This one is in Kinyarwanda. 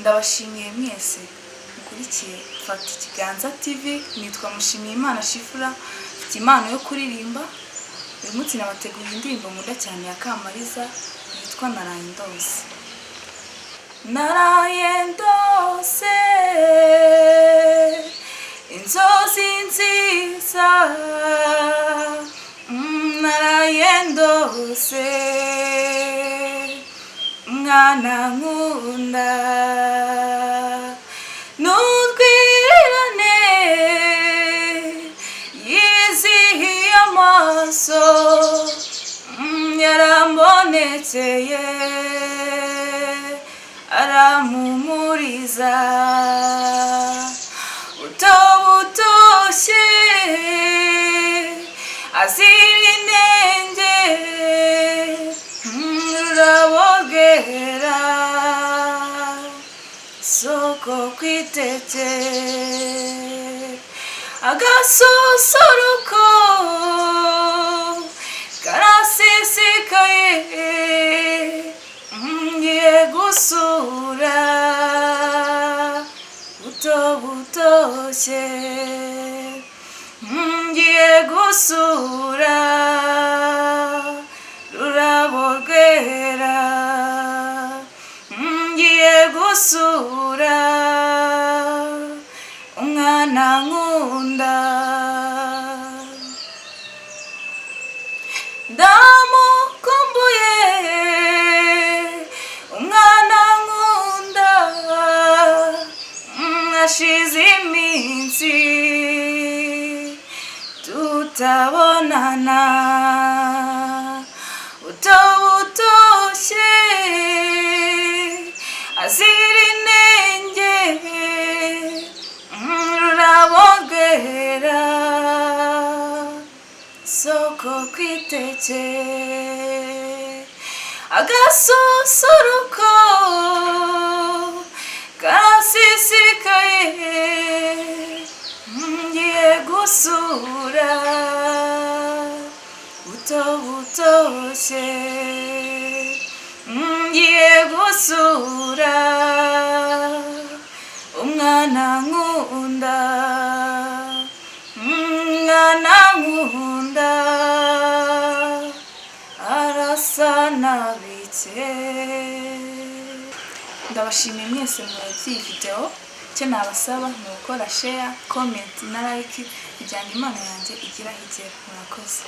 Ndabashimiye mwese mukurikiye Fata Ikiganza TV. Nitwa Mushimiyimana Shifura, mfite impano yo kuririmba. Uyu munsi nabateguriye indirimbo nkunda cyane ya Kamariza yitwa Naraye Ndose. Naraye ndose inzozi nziza, naraye ndose mwana nkunda, n'utwirane yizihiye amaso, yarambonekeye arampumuriza, butoshye azira inenge, rurabogera soko kwiteke, agasusuruko karasisikaye, ngiye gusura butoshye, ngiye gusura rurabogera, ngiye gusura umwana nkunda, ndamukumbuye umwana nkunda, hashize iminsi tutabonana, butoshye azira inenge, rurabogera soko kwiteke, agasusuruko karasisikaye, ngiye gusura butoshye, ngiye gusura umwana nkunda, umwana nkunda arasa nabike. Ndabashimiye mwese mwarebye iyi video. Icyo nabasaba ni gukora share, comment na like kugira ngo impano yanjye igire aho igera. Murakoze.